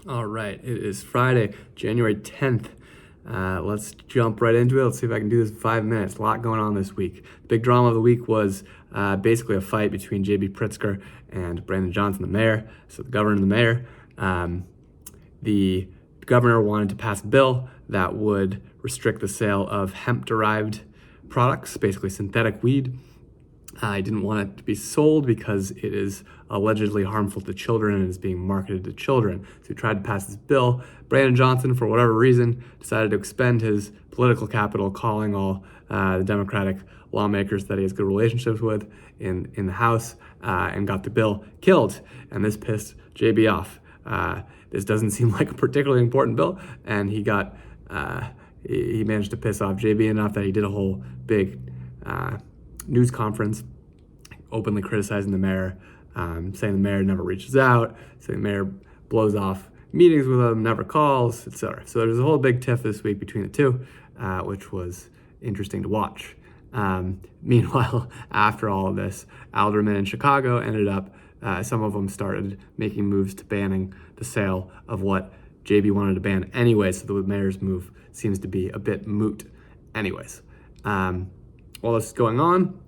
All right, it is Friday, January 10th. Let's jump right into it. Let's see if I can do this in 5 minutes. A lot going on this week. The big drama of the week was basically a fight between J.B. Pritzker and Brandon Johnson, the mayor. So the governor and the mayor. The governor wanted to pass a bill that would restrict the sale of hemp-derived products, basically synthetic weed. I didn't want it to be sold because it is allegedly harmful to children and is being marketed to children. So he tried to pass this bill. Brandon Johnson, for whatever reason, decided to expend his political capital calling all the Democratic lawmakers that he has good relationships with in the House and got the bill killed. And this pissed JB off. This doesn't seem like a particularly important bill, and he managed to piss off JB enough that he did a whole big news conference openly criticizing the mayor, saying the mayor never reaches out, saying the mayor blows off meetings with him, never calls, etc. So there's a whole big tiff this week between the two, which was interesting to watch. Meanwhile, after all of this, aldermen in Chicago ended up, some of them started making moves to banning the sale of what JB wanted to ban anyway, so the mayor's move seems to be a bit moot anyways. While this is going on,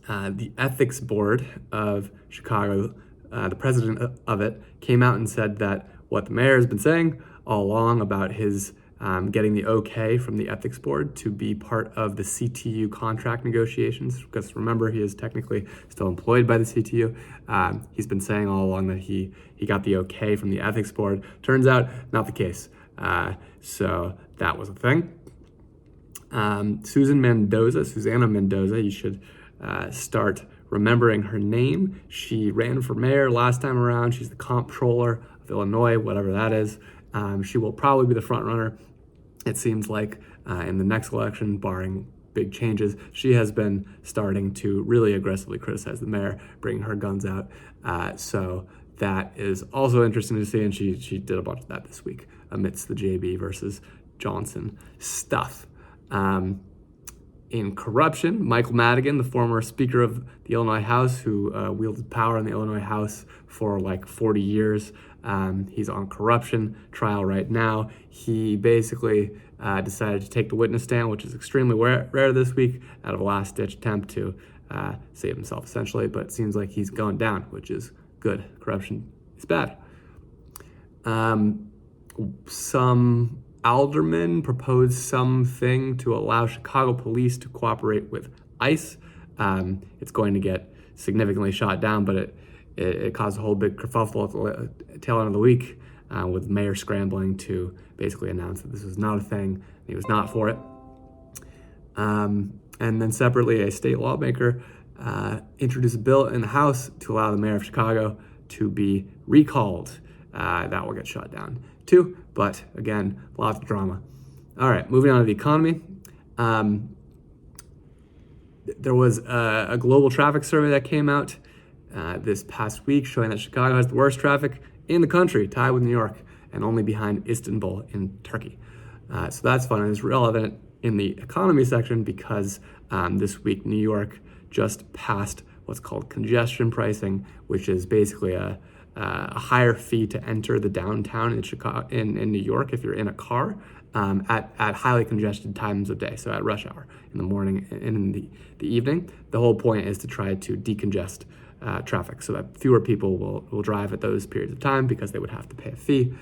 the ethics board of Chicago, the president of it, came out and said that what the mayor has been saying all along about his getting the okay from the ethics board to be part of the CTU contract negotiations, because remember, he is technically still employed by the CTU. He's been saying all along that he got the okay from the ethics board. Turns out, not the case. So that was a thing. Susanna Mendoza, you should start remembering her name. She ran for mayor last time around. She's the comptroller of Illinois, whatever that is. She will probably be the front runner, it seems like, in the next election, barring big changes. She has been starting to really aggressively criticize the mayor, bringing her guns out. So that is also interesting to see, and she did a bunch of that this week amidst the JB versus Johnson stuff. In corruption, Michael Madigan, the former Speaker of the Illinois House, who wielded power in the Illinois House for like 40 years, he's on corruption trial right now. He basically decided to take the witness stand, which is extremely rare this week, out of a last-ditch attempt to save himself, essentially. But it seems like he's going down, which is good. Corruption is bad. Some aldermen proposed something to allow Chicago police to cooperate with ICE. It's going to get significantly shot down, but it caused a whole big kerfuffle at the tail end of the week, with the mayor scrambling to basically announce that this was not a thing, and he was not for it. And then separately, a state lawmaker introduced a bill in the House to allow the mayor of Chicago to be recalled. That will get shot down too, but again, lots of drama. All right, moving on to the economy. There was a global traffic survey that came out this past week showing that Chicago has the worst traffic in the country, tied with New York, and only behind Istanbul in Turkey. So that's fun, and it's relevant in the economy section because this week New York just passed what's called congestion pricing, which is basically a higher fee to enter the downtown in New York if you're in a car at highly congested times of day, so at rush hour, in the morning and in the evening. The whole point is to try to decongest traffic so that fewer people will drive at those periods of time because they would have to pay a fee.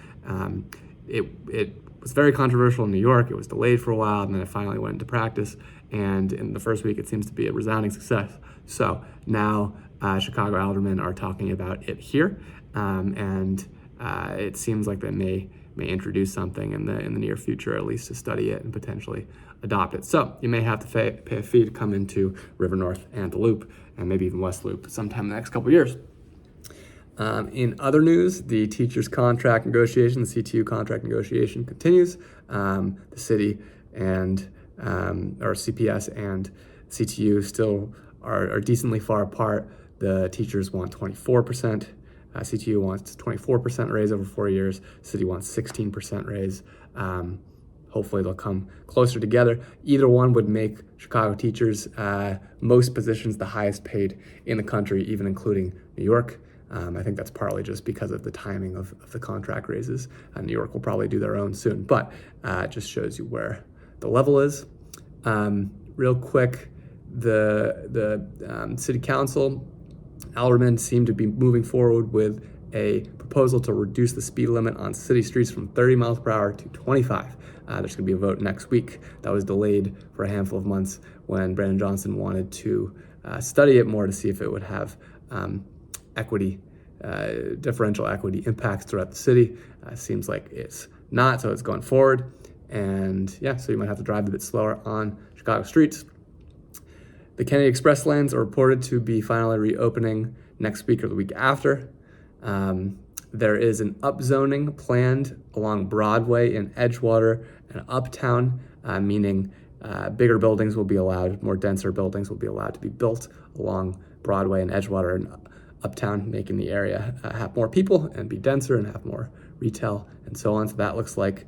It was very controversial in New York. It was delayed for a while, and then it finally went into practice, and in the first week it seems to be a resounding success. So now Chicago aldermen are talking about it here, and it seems like they may introduce something in the near future, at least to study it and potentially adopt it. So you may have to pay a fee to come into River North and the Loop, and maybe even West Loop sometime in the next couple of years. In other news, the teachers' contract negotiation, the CTU contract negotiation continues. The city and or CPS and CTU still are decently far apart. The teachers want 24%. CTU wants 24% raise over 4 years. City wants 16% raise. Hopefully they'll come closer together. Either one would make Chicago teachers, most positions, the highest paid in the country, even including New York. I think that's partly just because of the timing of the contract raises. New York will probably do their own soon, but it just shows you where the level is. Real quick, the city council, Aldermen seem to be moving forward with a proposal to reduce the speed limit on city streets from 30 miles per hour to 25. There's going to be a vote next week. That was delayed for a handful of months when Brandon Johnson wanted to study it more to see if it would have differential equity impacts throughout the city. Seems like it's not, so it's going forward. And yeah, so you might have to drive a bit slower on Chicago streets. The Kennedy Express lanes are reported to be finally reopening next week or the week after. There is an upzoning planned along Broadway in Edgewater and Uptown, meaning bigger buildings will be allowed, more denser buildings will be allowed to be built along Broadway and Edgewater and Uptown, making the area have more people and be denser and have more retail and so on. So that looks like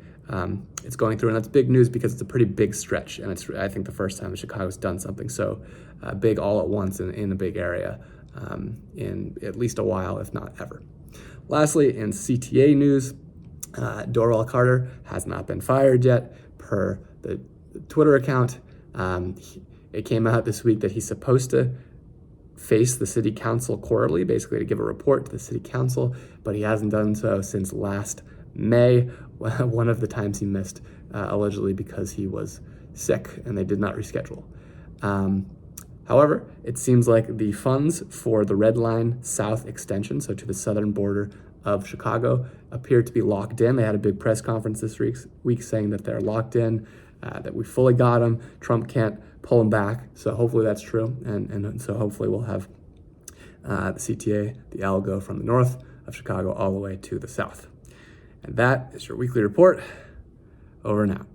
it's going through, and that's big news because it's a pretty big stretch, and it's, I think, the first time Chicago's done something so big all at once in a big area in at least a while, if not ever. Lastly, in CTA news, Dorwell Carter has not been fired yet per the Twitter account. It came out this week that he's supposed to face the city council quarterly, basically to give a report to the city council, but he hasn't done so since last May, one of the times he missed, allegedly because he was sick and they did not reschedule. However, it seems like the funds for the Red Line South extension, so to the southern border of Chicago, appear to be locked in. They had a big press conference this week saying that they're locked in, that we fully got them. Trump can't pull them back. So hopefully that's true. And so hopefully we'll have the CTA, the L, go from the north of Chicago all the way to the south. And that is your weekly report. Over and out.